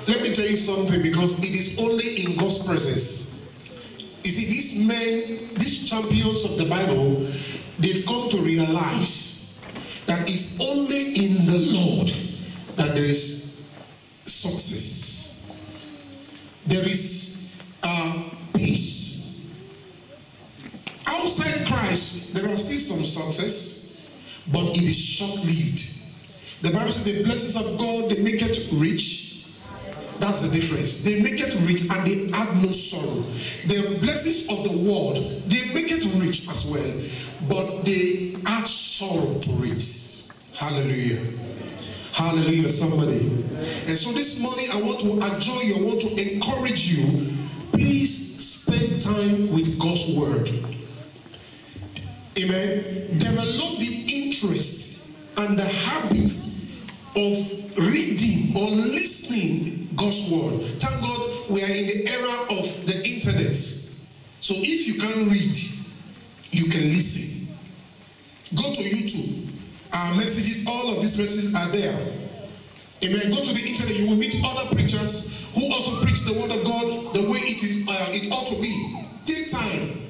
Let me tell you something, because it is only in God's presence. You see, these men, these champions of the Bible, they've come to realize that it's only in the Lord that there is success. There is peace. Outside Christ, there are still some success, but it is short-lived. The Bible says the blessings of God, they make it rich. That's the difference. They make it rich and they add no sorrow. The blessings of the world, they make it rich as well, but they add sorrow to it. Hallelujah. Hallelujah, somebody. And so this morning I want to adjure you, I want to encourage you. Please spend time with God's word. Amen. Develop the interest and the habits of reading or listening God's word. Thank God we are in the era of the internet. So if you can't read, you can listen. Go to YouTube. Our messages, all of these messages are there. Amen. Go to the internet, you will meet other preachers who also preach the word of God the way it ought to be. Take time.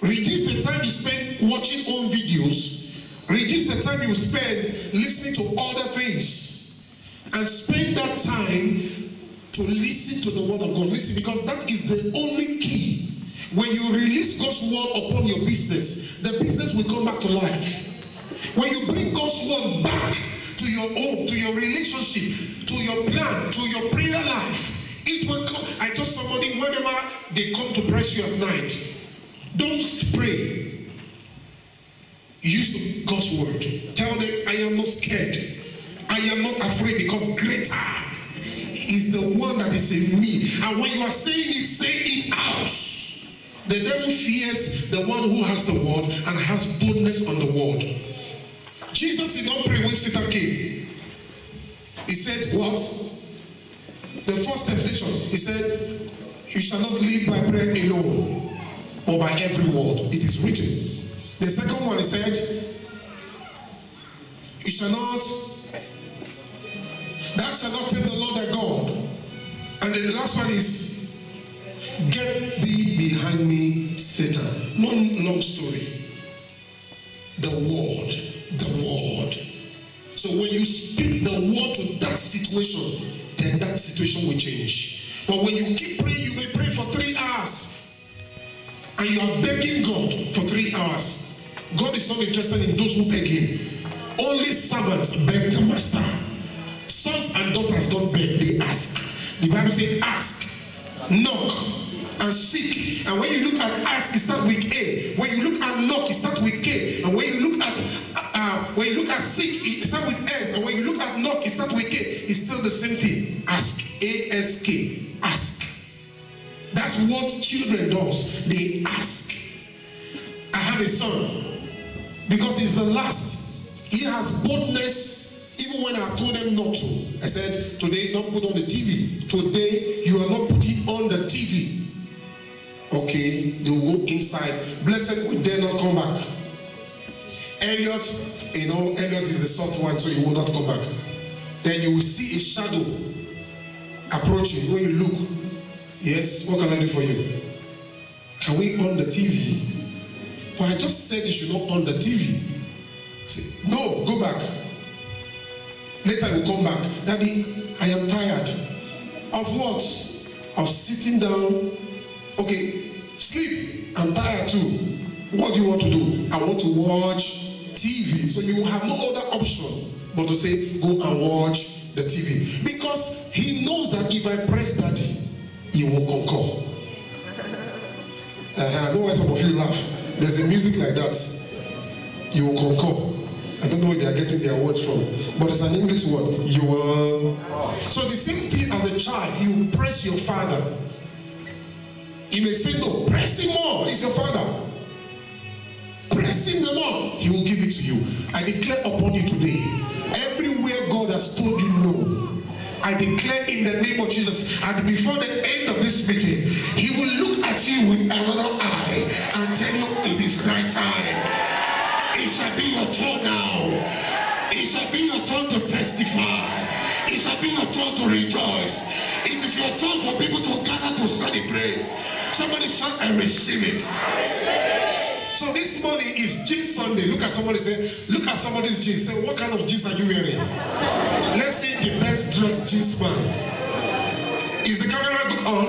Reduce the time you spend watching own videos. Reduce the time you spend listening to other things. And spend that time to listen to the word of God. Listen, because that is the only key. When you release God's word upon your business, the business will come back to life. When you bring God's word back to your home, to your relationship, to your plan, to your prayer life, it will come. I told somebody, whenever they come to press you at night, don't pray. Use God's word. Tell them, I am not scared. I am not afraid, because greater is the one that is in me. And when you are saying it, say it out. The devil fears the one who has the word and has boldness on the word. Jesus did not pray when Satan came. He said what? The first temptation, he said, you shall not live by bread alone, or by every word. It is written. The second one, he said, you shall not, thou shalt not tempt the Lord thy God. And the last one is, get thee behind me, Satan. One long story. The word. The word. So when you speak the word to that situation, then that situation will change. But when you keep praying, you may pray for 3 hours. And you are begging God for 3 hours. God is not interested in those who beg him. Only servants beg the master. Sons and daughters don't beg, they ask. The Bible says ask, knock, and seek. And when you look at ask, it starts with A. When you look at knock, it starts with K. And when you look at seek, it starts with S. And when you look at knock, it starts with K. It's still the same thing. Ask, A-S-K, ask. That's what children does. They ask. I have a son. Because he's the last. He has boldness, even when I've told them not to. I said, today, don't put on the TV. Today, you are not putting on the TV. Okay, they will go inside. Blessed will dare not come back. Elliot, Elliot is a soft one, so he will not come back. Then you will see a shadow approaching. When you look, yes, what can I do for you? Can we on the TV? But I just said you should not on the TV. Say, no, go back. Later you come back. Daddy, I am tired. Of what? Of sitting down. Okay, sleep. I'm tired too. What do you want to do? I want to watch TV. So you have no other option but to say, go and watch the TV. Because he knows that if I press Daddy, he will concur. I know why some of you laugh. There's a music like that. You will concur. I don't know where they are getting their words from. But it's an English word. You will. So the same thing as a child. You press your father. He may say no. Press him more. He's your father. Press him the more. He will give it to you. I declare upon you today. Everywhere God has told you no. I declare in the name of Jesus, and before the end of this meeting, he will look at you with another eye and tell you it is night time. It shall be your turn now. It shall be your turn to testify. It shall be your turn to rejoice. your time for people to gather to celebrate. Somebody shout and receive it. So this morning is Jeans Sunday. Look at somebody, say, look at somebody's jeans. Say, what kind of jeans are you wearing? Let's see the best dressed jeans man. Is the camera on?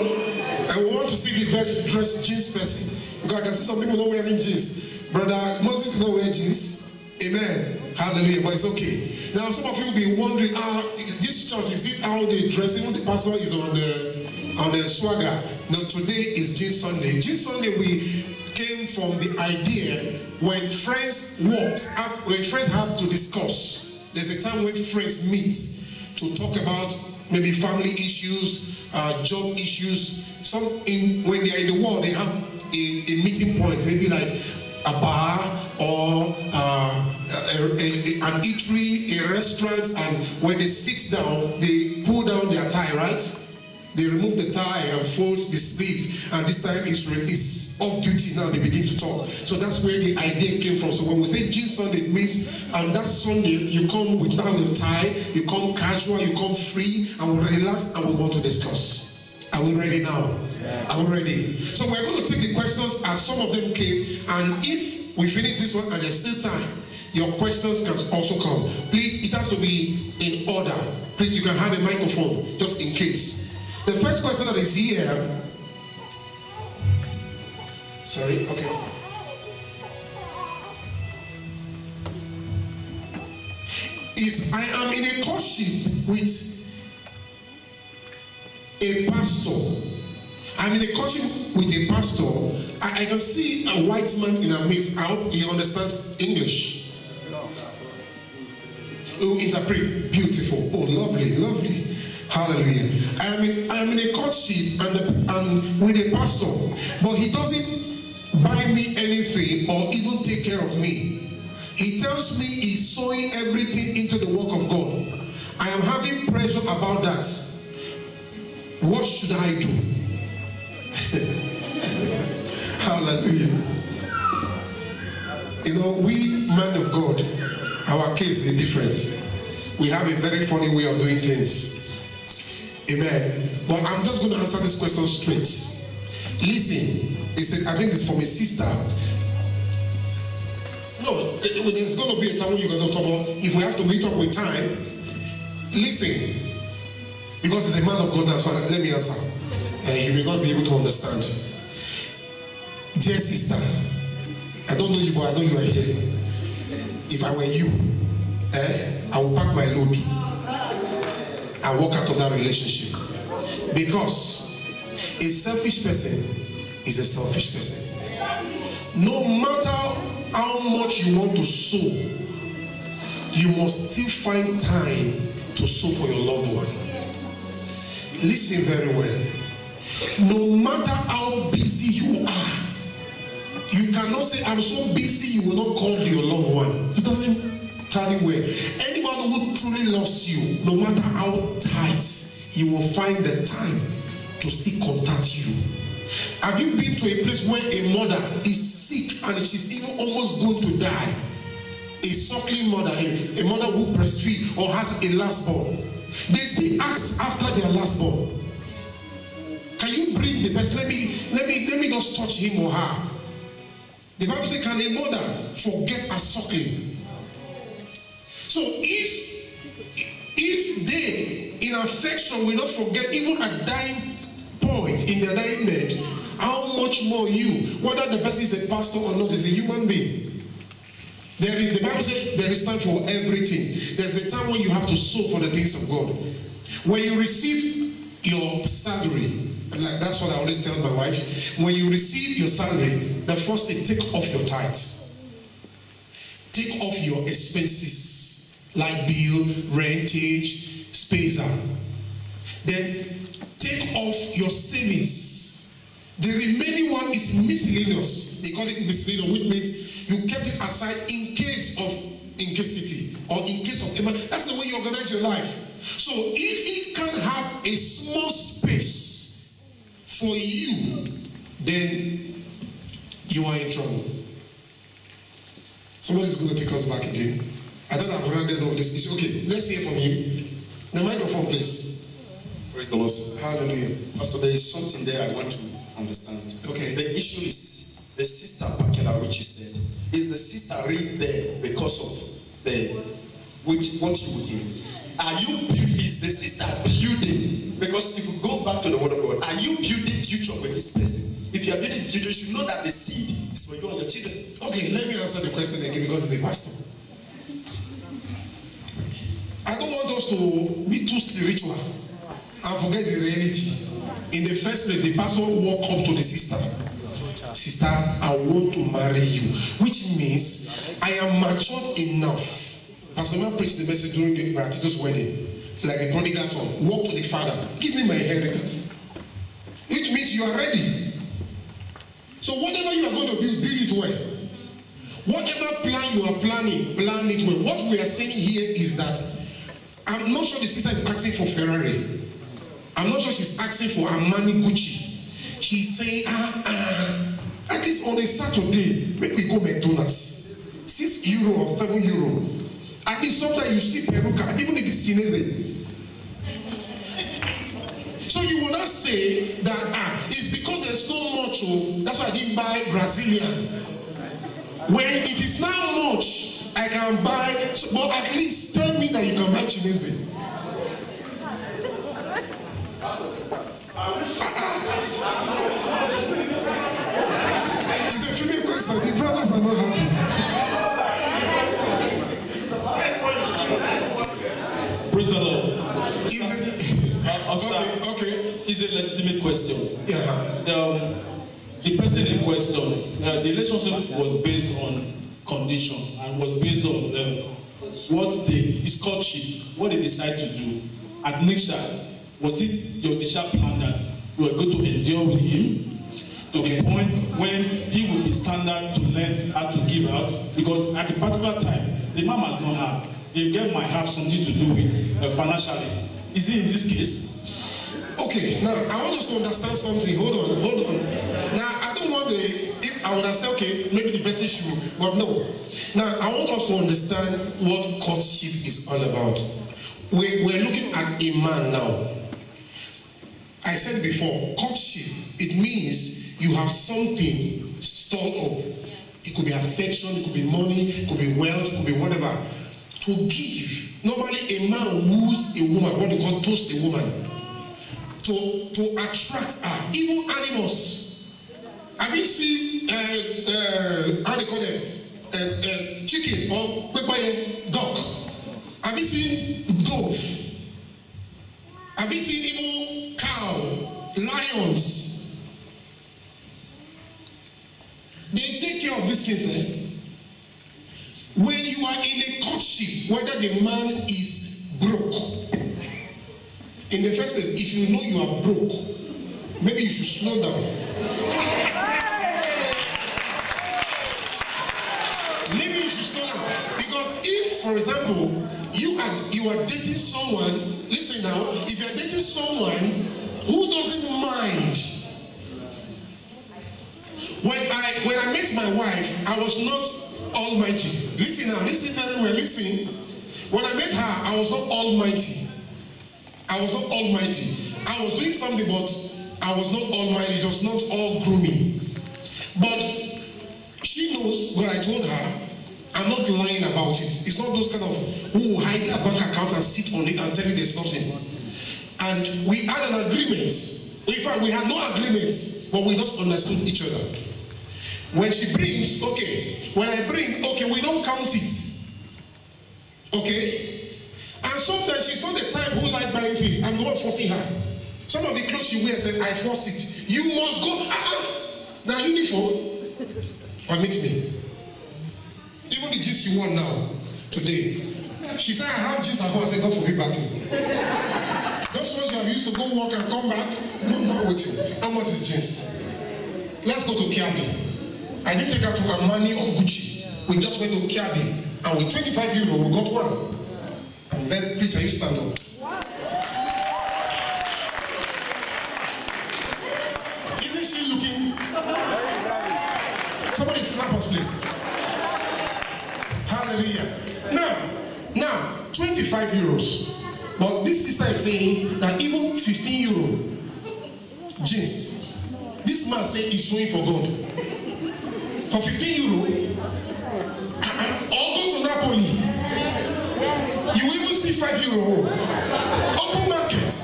I want to see the best dressed jeans person. Because I can see some people not wearing jeans. Brother Moses not wearing jeans. Amen. Hallelujah. But it's okay. Now some of you will be wondering, this church, is it how they dress? Even the pastor is on the swagger. No, today is Jeans Sunday. Jeans Sunday, we came from the idea when friends when friends have to discuss. There's a time when friends meet to talk about maybe family issues, job issues. When they are in the world, they have a meeting point, maybe like a bar or an eatery, a restaurant, and when they sit down, they pull down their tie, right? They remove the tie and fold the sleeve, and this time it's off duty now, they begin to talk. So that's where the idea came from. So when we say Jeans Sunday, it means and that Sunday you come without your tie, you come casual, you come free, and we relax and we want to discuss. Are we ready now? Yeah. Are we ready? So we're going to take the questions as some of them came, and if we finish this one and there's still time, your questions can also come. Please, it has to be in order. Please, you can have a microphone just in case. The first question that is here. Sorry, okay. Is I am in a courtship with a pastor. I'm in a courtship with a pastor. I can see a white man in a midst. I hope he understands English. Oh, interpret. Beautiful. Oh, lovely, lovely. Hallelujah. I am in a courtship and with a pastor, but he doesn't buy me anything or even take care of me. He tells me he's sowing everything into the work of God. I am having pressure about that. What should I do? Hallelujah. You know, we men of God, our case is different. We have a very funny way of doing things. Amen. But I'm just going to answer this question straight. Listen, I think it's from a sister. No, there's going to be a time when you're going to talk about, if we have to meet up with time, listen. Because it's a man of God now, so let me answer. You may not be able to understand. Dear sister, I don't know you, but I know you are here. If I were you, I would pack my load and walk out of that relationship. Because a selfish person is a selfish person. No matter how much you want to sow, you must still find time to sow for your loved one. Listen very well. No matter how busy you are, you cannot say, I'm so busy, you will not call your loved one. It doesn't tally well. Anyone who truly loves you, no matter how tight, you will find the time to still contact you. Have you been to a place where a mother is sick and she's even almost going to die? A suckling mother, a mother who breastfeeds or has a last born. They still ask after their last born. Can you bring the person? Let me just touch him or her. The Bible says, can a mother forget a suckling? So if they in affection will not forget even a dying point in their dying bed, how much more you, whether the person is a pastor or not, is a human being. The Bible says there is time for everything. There's a time when you have to sow for the things of God. When you receive your salary, like that's what I always tell my wife, when you receive your salary, the first thing, take off your tithes. Take off your expenses, like bill, rentage, spacer. Then take off your savings. The remaining one is miscellaneous. They call it miscellaneous, which means you kept it aside in case of incasity or in case of emergency. That's the way you organize your life. So if he can't have a small space for you, then you are in trouble. Somebody's going to take us back again. I thought I've rounded all this issue. Okay, let's hear from him. The microphone, please. Praise the Lord. Hallelujah. Pastor, there is something there I want to understand. Okay. The issue is the sister Pakela, which you said, is the sister really there because of what you would do? Is the sister building? Because if you go back to the word of God, are you building future with this person? If you are building future, you should know that the seed is for you and your children. Okay, let me answer the question again because it's a pastor. I don't want us to be too spiritual and forget the reality. In the first place, the pastor walked up to the sister. Sister, I want to marry you. Which means I am matured enough. Pastor Man preached the message during the Bratito's wedding. Like the prodigal son. Walk to the father. Give me my inheritance. Which means you are ready. So whatever you are going to build it well. Whatever plan you are planning, plan it well. What we are saying here is that I'm not sure the sister is asking for Ferrari. I'm not sure she's asking for Armani Gucci. She's saying, at least on a Saturday, make we go McDonald's. €6 or €7. At least sometimes you see Peruka, even if it's Chinese. So you will not say that it's because there's no much, that's why I didn't buy Brazilian. When it is now much, I can buy, but at least tell me that you can buy Chinese. It's a female question. The brothers are not happy. Praise the Lord. Okay. It's a legitimate question. Yeah. The person in question, the relationship was based on condition and was based on his courtship, what they decide to do. Admixture, was it your initial plan that you were going to endure with him to the point when he will be standard to learn how to give out? Because at a particular time, the man has not had. The girl might have something to do with financially. Is it in this case? Okay, now I want us to understand something. Hold on. Now I don't want if I would have said, okay, maybe the person should, but no. Now I want us to understand what courtship is all about. We're looking at a man now. I said before, courtship, it means you have something stored up. It could be affection, it could be money, it could be wealth, it could be whatever. To give. Normally a man woos a woman, what they call toast a woman. To attract her. Even animals. Have you seen how they call them? Chicken or dog? Have you seen dove? Have you seen even cow, lions? They take care of these things. When you are in a courtship, whether the man is broke. In the first place, if you know you are broke, maybe you should slow down. Maybe you should slow down. Because if, for example, you are dating someone, listen now, if you are dating someone who doesn't mind. When I met my wife, I was not almighty. Listen now, listen very well, listen. When I met her, I was not almighty. I was not almighty. I was doing something, but I was not almighty. It was not all grooming. But she knows what I told her. I'm not lying about it. It's not those kind of who hide their bank account and sit on it and tell you there's nothing. And we had an agreement. In fact, we had no agreement, but we just understood each other. When she brings, okay. When I bring, okay, we don't count it. Okay? And sometimes she's not the type who like buying things. I'm the one forcing her. Some of the clothes she wears, I force it. You must go. They're uniform. Permit me. Even the jeans you want now, today. She said, I have jeans at home. I said, God forbid battle. Those ones you have used to go work and come back. No, not with you. How much is jeans? Let's go to Kiabi. I didn't take her to Armani or Gucci. We just went to Kiabi. And with €25, we got one. And then, please, can you stand up? Isn't she looking? Somebody slap us, please. Hallelujah. Now, €25. But this sister is saying that even 15 euro jeans, this man said he's sewing for God. For 15 euro, or go to Napoli, you will even see 5 euro. Open markets.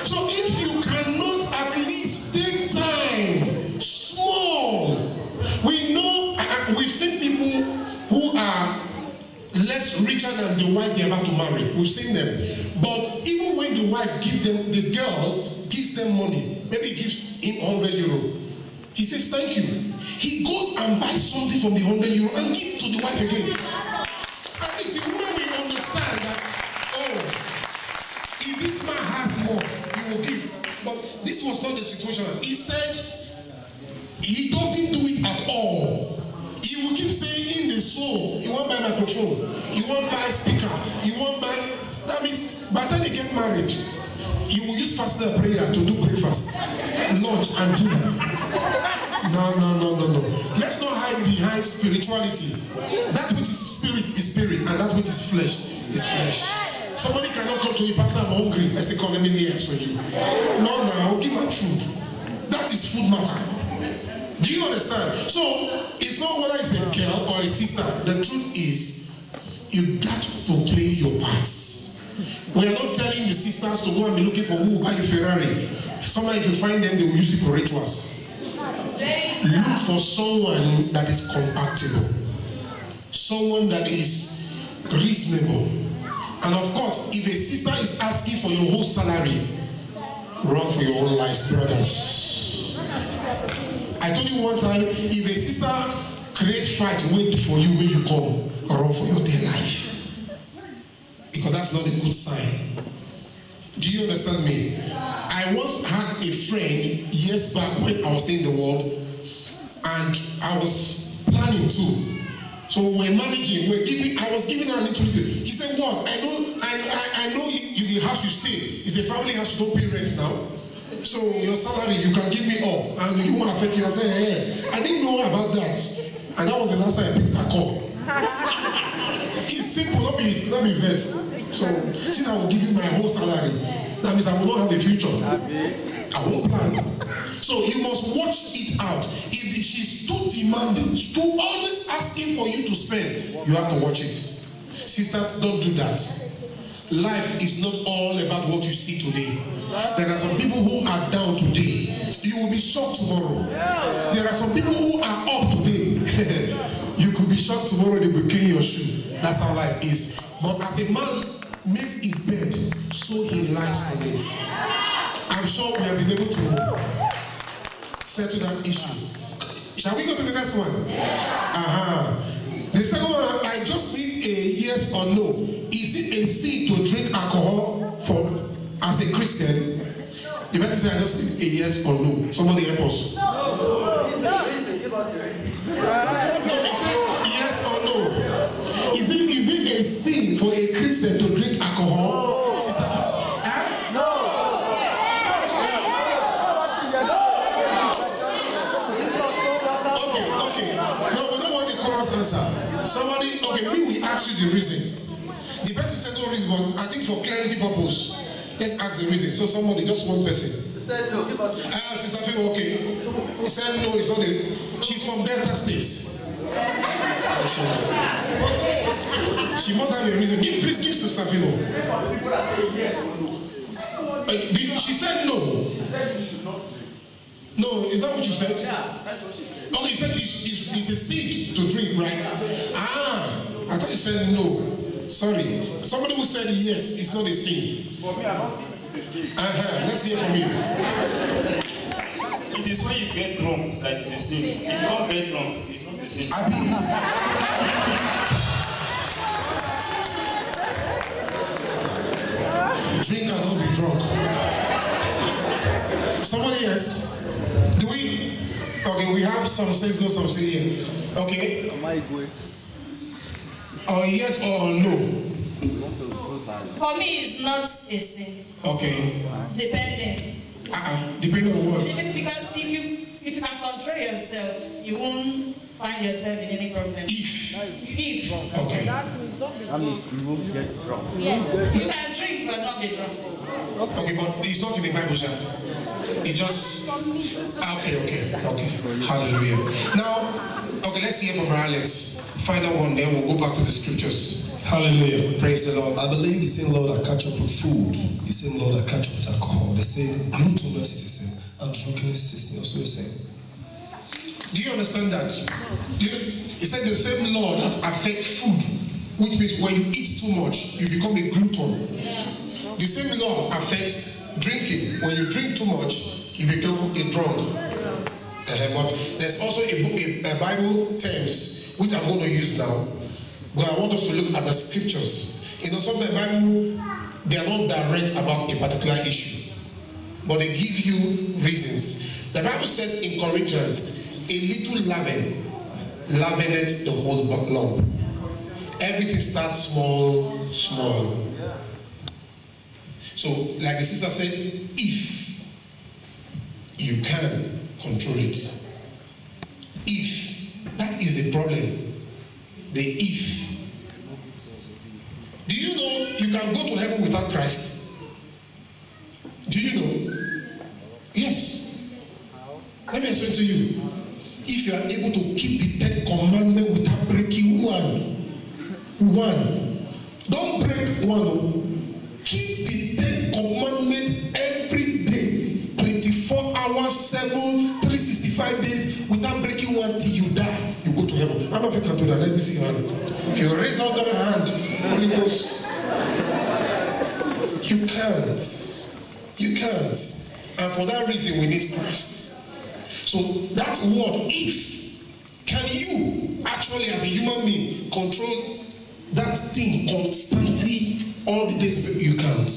So if you cannot at least take time, small, we know, we've seen people who are less richer than the wife they're about to marry. We've seen them. But even when the wife gives them, the girl gives them money, maybe gives him 100 euro. He says, thank you. He goes and buys something from the 100 euro and gives it to the wife again. At least the woman will understand that, oh, if this man has more, he will give. But this was not the situation. He said he doesn't do it at all. He will keep saying in the soul, you won't buy microphone, you won't buy speaker, you won't buy. That means by the time they get married, you will use fasting and prayer to do breakfast, lunch, and dinner. No. Let's not hide behind spirituality. That which is spirit, and that which is flesh is flesh. Somebody cannot come to you, Pastor, I'm hungry. I say, come, let me lay hands on you. No, give her food. That is food matter. Do you understand? So, it's not whether it's a girl or a sister. The truth is, you got to play your parts. We are not telling the sisters to go and be looking for who will buy a Ferrari. Sometimes if you find them, they will use it for rituals. Look for someone that is compatible. Someone that is reasonable. And of course, if a sister is asking for your whole salary, run for your own lives, brothers. I told you one time, if a sister creates fight, wait for you when you come, run for your dear life. Because that's not a good sign. Do you understand me? I once had a friend years back when I was staying in the world, and I was planning too. So we're managing, I was giving her a little. He said, what? I know you the house you stay. It's a family house, you don't pay rent now. So your salary, you can give me all. And you won't affect you. I said, hey, I didn't know about that. And that was the last time I picked a call. It's simple, let me verse. So since I will give you my whole salary, that means I will not have a future. I won't plan. So you must watch it out. If she's too demanding, too always asking for you to spend, you have to watch it. Sisters, don't do that. Life is not all about what you see today. There are some people who are down today. You will be shocked tomorrow. There are some people who are up today. You could be shocked tomorrow they will kill your shoe. That's how life is. But as a man makes his bed, so he lies on it. I'm sure we have been able to settle that issue. Shall we go to the next one? The second one, I just need a yes or no. Is it a sin to drink alcohol as a Christian? The person said, I just need a yes or no. Somebody help us. No, he said yes or no. Is it a sin for a Christian to drink alcohol? Sister, no. Okay. No, we don't want the chorus answer. Somebody, me, we ask you the reason. The person said no reason, but I think for clarity purpose, let's ask the reason. So somebody, just one person. He said no. Sister Favor, okay. He said no, it's not she's from Delta State. So, she must have a reason. Please give Sister Favor. She said no. She said you should not. No, is that what you said? Yeah, that's what she said. Okay, you said it's a sin to drink, right? I thought you said no. Sorry. Somebody who said yes, it's not a sin. For me, I don't think it's a sin. Let's hear from you. It is when you get drunk that it's a sin. If you don't get drunk, it's not a sin. Drink and not be drunk. Somebody else? Okay, we have some says no, some say yeah. Okay? Or yes or no? For me, it's not a sin. Okay. Depending. Depending on what? Because if you can control yourself, you won't find yourself in any problem. If. Okay. That means you won't get drunk. Yes. You can drink but not be drunk. Okay, but it's not in the Bible, sir. It just. Okay. Hallelujah. Now, okay, let's hear from Alex. Final one, then we'll go back to the scriptures. Hallelujah. Praise the Lord. I believe the same Lord that catch up with food, the same Lord that catch up with alcohol. They say gluttony is the same, and drunkenness is also the same. Do you understand that? He said the same law that affects food, which means when you eat too much, you become a glutton. The same law affects drinking. When you drink too much, you become a drunk. But there's also a Bible terms which I'm going to use now. But I want us to look at the scriptures. You know, sometimes the Bible, they are not direct about a particular issue, but they give you reasons. The Bible says in Corinthians, a little leaven leaveneth the whole lump. Everything starts small. So, like the sister said, if you can control it. If. That is the problem. The if. Do you know you can go to heaven without Christ? Do you know? Yes. Let me explain to you. If you are able to keep the 10 commandments without breaking one. Don't break one. Keep the 10 commandments every day. 24 hours, 7, 365 days without breaking one till you die. You go to heaven. How many of you can do that? Let me see your hand. If you raise out the hand, Holy Ghost. You can't. And for that reason, we need Christ. So that word, if, can you actually as a human being control that thing constantly all the days of it? You can't.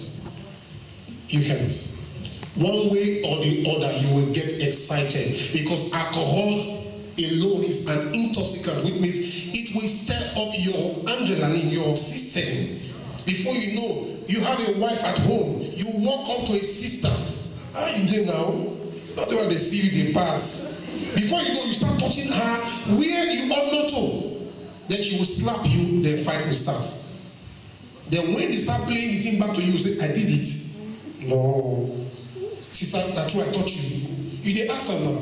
One way or the other, you will get excited because alcohol alone is an intoxicant, which means it will stir up your adrenaline, your system. Before you know, you have a wife at home, you walk up to a sister. How are you doing now? Not when they see you, they pass. Before you know, you start touching her where you ought not to. Then she will slap you, then fight will start. Then when they start playing the thing back to you, you say, I did it. No. Sister, that's true, I taught you. You did ask her now.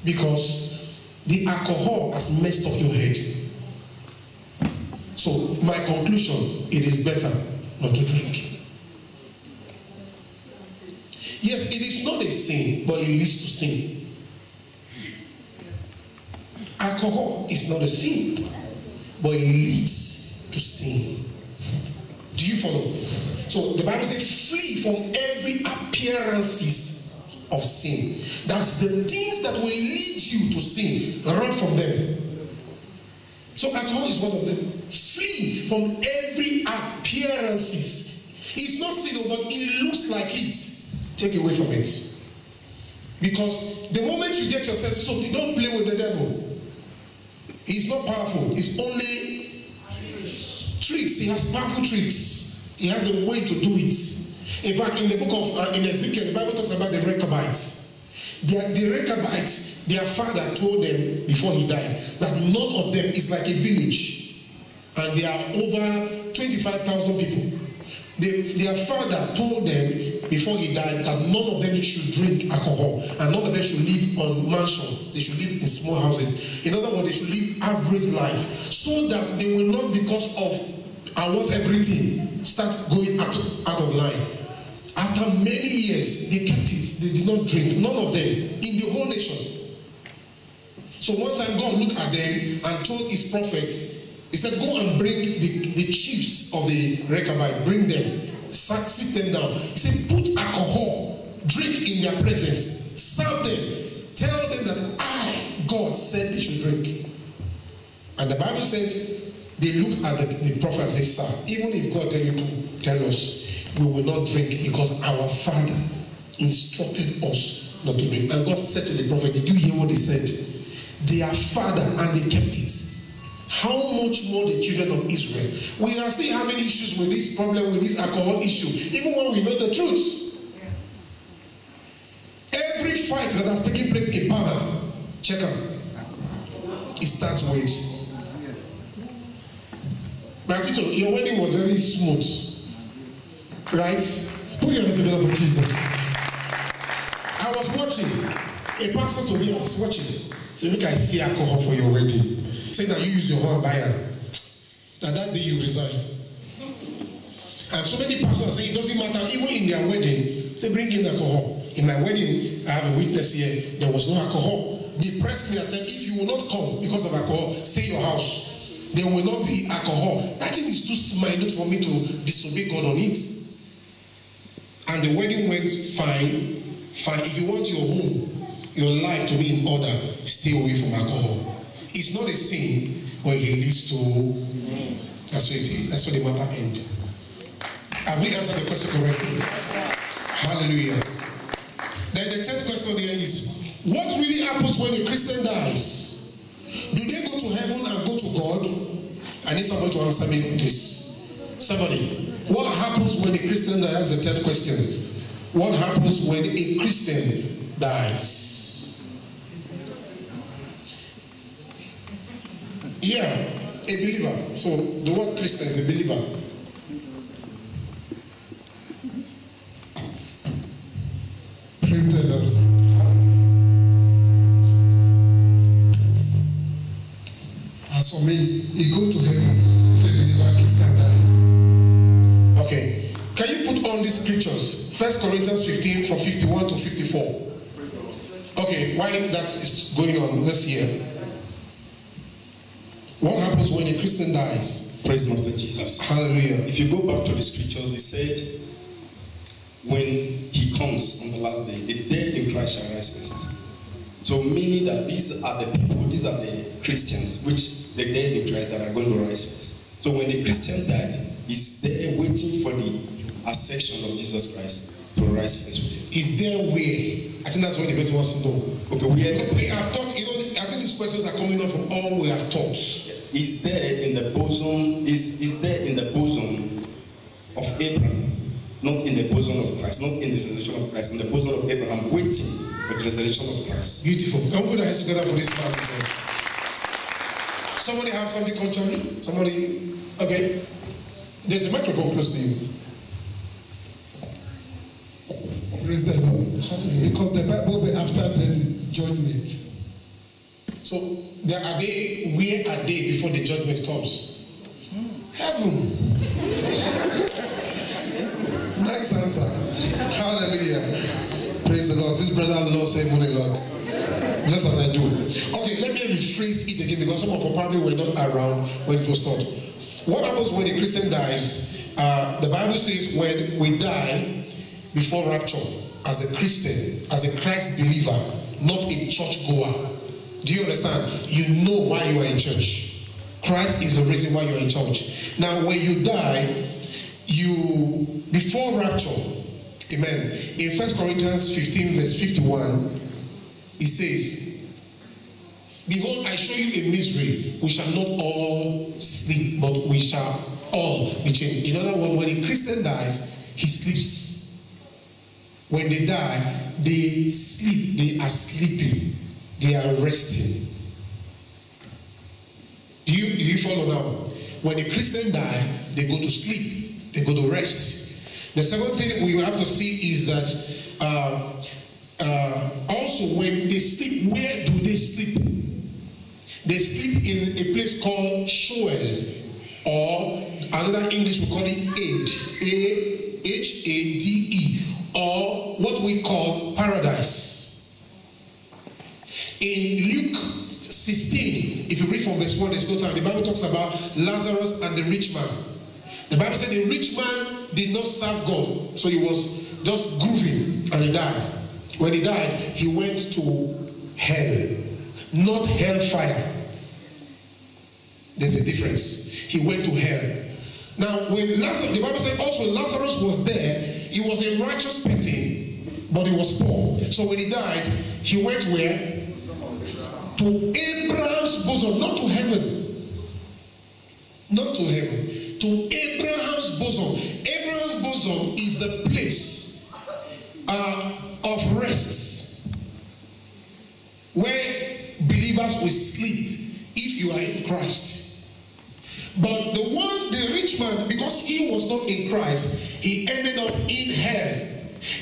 Because the alcohol has messed up your head. So, my conclusion, it is better not to drink. Yes, it is not a sin, but it leads to sin. Alcohol is not a sin, but it leads to sin. Do you follow? So the Bible says, flee from every appearances of sin. That's the things that will lead you to sin. Run from them. So alcohol is one of them. Flee from every appearances. It's not sin, but it looks like it. Take away from it. Because the moment you get yourself soaked, don't play with the devil. He's not powerful. It's only tricks. He has powerful tricks. He has a way to do it. In fact, in the book of in Ezekiel, the Bible talks about the Rechabites. The Rechabites, their father told them before he died that none of them is like a village. And there are over 25,000 people. Their father told them before he died that none of them should drink alcohol and none of them should live on mansion. They should live in small houses. In other words, they should live average life so that they will not, because of I want everything, start going out of line. After many years, they kept it. They did not drink. None of them in the whole nation. So one time God looked at them and told his prophet, he said, go and bring the chiefs of the Rechabite, bring them, sit them down. He said, put alcohol, drink in their presence, serve them, tell them that I, God, said they should drink. And the Bible says, they look at the prophet and say, sir, even if God tell you to tell us, we will not drink because our father instructed us not to drink. And God said to the prophet, did you hear what he said? Their father, and they kept it. How much more the children of Israel? We are still having issues with this problem, with this alcohol issue, even when we know the truth. Every fight that has taken place in Ghana, check out. for it. Matito, your wedding was very smooth, right? Put your hands together for Jesus. I was watching. A pastor to me, I was watching. So look, I see alcohol for your wedding. Say that you use your horn buyer. Now that day you resign. And so many pastors say it doesn't matter. Even in their wedding, they bring in alcohol. In my wedding, I have a witness here. There was no alcohol. They pressed me and said, if you will not come because of alcohol, stay in your house. There will not be alcohol. That thing is too minute for me to disobey God on it. And the wedding went fine. Fine. If you want your home, your life to be in order, stay away from alcohol. It's not a sin when it leads to. That's what it is. That's what the matter ends. Have we answered the question correctly? Hallelujah. Then the third question here is, what really happens when a Christian dies? Do they go to heaven and go to God? I need somebody to answer me on this. Somebody. What happens when a Christian dies? The third question. What happens when a Christian dies? Yeah, a believer. So the word Christian is a believer. Praise the Lord. As for me, you go to heaven if a believer Christian dies. Okay. Can you put on these scriptures? 1 Corinthians 15 from 51 to 54. Okay, while that is going on, let's hear. What happens when a Christian dies? Praise Master Jesus. Hallelujah. If you go back to the scriptures, it said, when he comes on the last day, the dead in Christ shall rise first. So meaning that these are the people, these are the Christians, which the dead in Christ that are going to rise first. So when the Christian died, he's there waiting for the ascension of Jesus Christ to rise first with him. Is there where? I think that's what the person wants to know. Okay, we have taught, you know, I think these questions are coming up from all we have taught. Is there in the bosom, is there in the bosom of Abraham, not in the bosom of Christ, not in the resurrection of Christ, in the bosom of Abraham, waiting for the resurrection of Christ. Beautiful. Can we put our hands together for this man? Somebody have something contrary? Somebody? Okay. There's a microphone close to you. Praise the Lord. Because the Bible says after death, judgment. So where are they before the judgment comes? Heaven. Nice answer. Hallelujah. Praise the Lord. This brother loves heaven a lot. Just as I do. Okay, let me rephrase it again because some of us probably were not around when it was taught. What happens when a Christian dies? The Bible says when we die before rapture, as a Christian, as a Christ believer, not a church goer. Do you understand? You know why you are in church. Christ is the reason why you are in church. Now, when you die, before rapture, amen. In 1 Corinthians 15, verse 51, it says, behold, I show you a mystery. We shall not all sleep, but we shall all be changed. In other words, when a Christian dies, he sleeps. When they die, they sleep. They are sleeping. They are resting. Do you follow now? When a Christian die, they go to sleep. They go to rest. The second thing we have to see is that also when they sleep, where do they sleep? They sleep in a place called Sheol, or another English we call it Hade, or what we call paradise. In Luke 16, if you read from verse 1, there's no time. The Bible talks about Lazarus and the rich man. The Bible said the rich man did not serve God, so he was just grooving and he died. When he died, he went to hell, not hellfire. There's a difference. He went to hell. Now, when Lazarus, the Bible said also Lazarus was there. He was a righteous person, but he was poor. So when he died, he went where? To Abraham's bosom, not to heaven. Not to heaven. To Abraham's bosom. Abraham's bosom is the place of rest where believers will sleep. if you are in Christ. But the rich man, because he was not in Christ, he ended up in hell.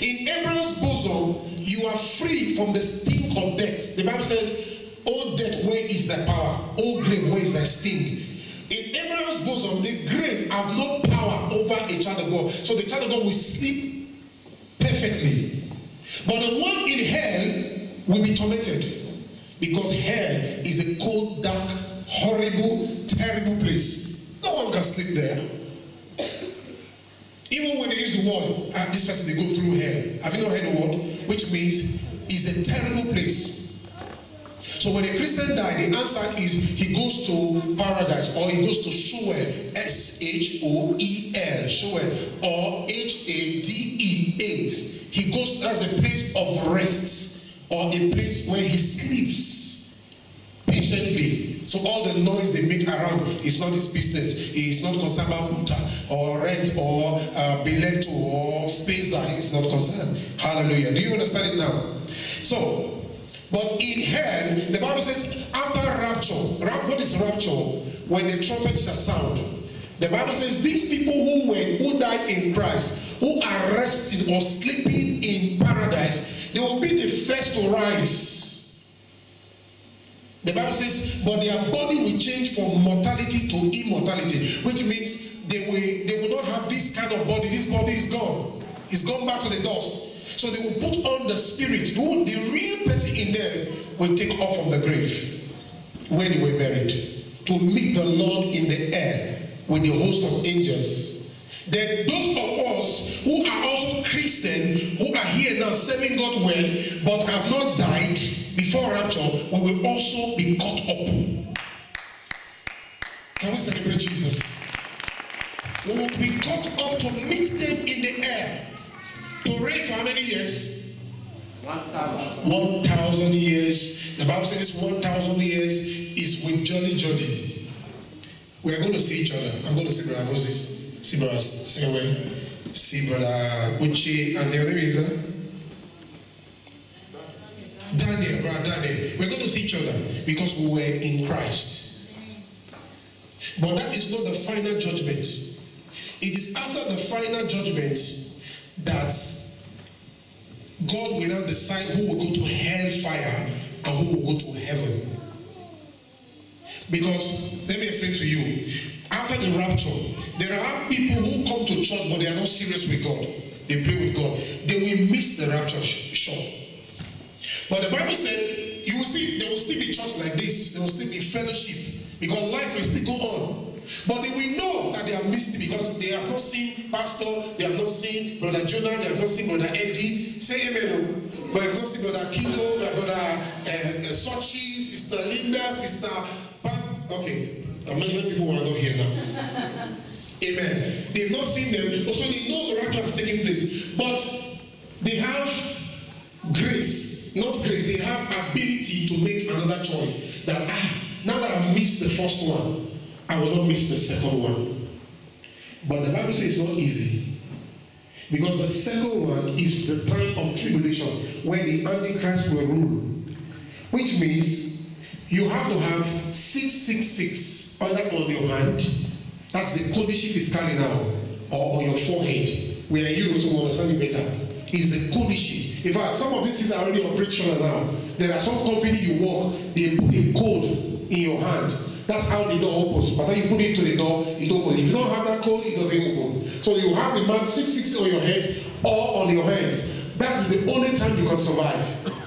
In Abraham's bosom, you are freed from the sting of death. The Bible says, "O death, where is thy power? O grave, where is thy sting?" In Abraham's bosom, the grave have no power over a child of God. So the child of God will sleep perfectly. But the one in hell will be tormented. Because hell is a cold, dark, horrible, terrible place. No one can sleep there. Even when they use the word, this person, they go through hell. Have you not heard the word? Which means it's a terrible place. So when a Christian dies, the answer is he goes to paradise, or he goes to Sheol, S-H-O-E-L, Sheol, or H-A-D-E-8. He goes as a place of rest, or a place where he sleeps patiently. So all the noise they make around is not his business. He is not concerned about muta or rent or bileto or spaza. He is not concerned. Hallelujah. Do you understand it now? So, but in hell, the Bible says after rapture, what is rapture? When the trumpet shall sound. The Bible says these people who died in Christ, who are resting or sleeping in paradise, they will be the first to rise. The Bible says, but their body will change from mortality to immortality, which means they will not have this kind of body. This body is gone. It's gone back to the dust. So they will put on the spirit. The real person in them will take off from the grave when they were buried to meet the Lord in the air with the host of angels. Then those of us who are also Christian, who are here now serving God well, but have not died before rapture, we will also be caught up. Can we celebrate Jesus? We will be caught up to meet them in the air. To reign for how many years? 1,000. 1,000 years. The Bible says 1,000 years is with jolly. We are going to see each other. I'm going to see Brother Moses, see Brother Sewe, see Brother Uchi, and the other is Daniel, Brother Daniel. We're going to see each other because we were in Christ. But that is not the final judgment. It is after the final judgment that God will now decide who will go to hellfire and who will go to heaven. Because, let me explain to you, after the rapture, there are people who come to church but they are not serious with God. They play with God. They will miss the rapture, sure. But the Bible said, there will still be church like this. There will still be fellowship. Because life will still go on. But they will know that they have missed it because they have not seen Pastor, they have not seen Brother Jonah, they have not seen Brother Eddie. Say amen. But they have not seen Brother Kido, Brother Sochi, Sister Linda, Sister Pat. Okay, I'm mentioning people who are not here now. Amen. They've not seen them. Also, they know the rapture is taking place. But they have grace. Not grace. They have ability to make another choice. That, now that I've missed the first one, I will not miss the second one. But the Bible says it's not easy. Because the second one is the time of tribulation when the Antichrist will rule. Which means you have to have 666 either on your hand, that's the codice fiscale now, or on your forehead. We are you so understand it better. Is the codice. In fact, some of these things are already operational now. There are some companies you work, they put a code in your hand. That's how the door opens. But then you put it to the door, it opens. If you don't have that code, it doesn't open. So you have the mark 666 on your head or on your hands. That is the only time you can survive.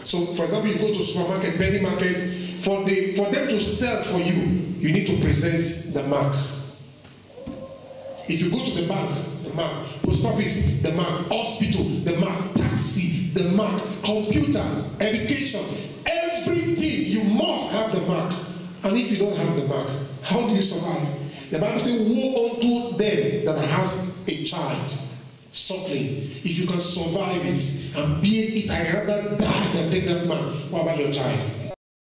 So, for example, you go to supermarket, penny markets, for them to sell for you, you need to present the mark. If you go to the bank, the mark. Post office, the mark. Hospital, the mark. Taxi, the mark. Computer, education, everything, you must have the mark. And if you don't have the mark, how do you survive? The Bible says, woe unto them that has a child suckling. If you can survive it and bear it, I rather die than take that mark. What about your child?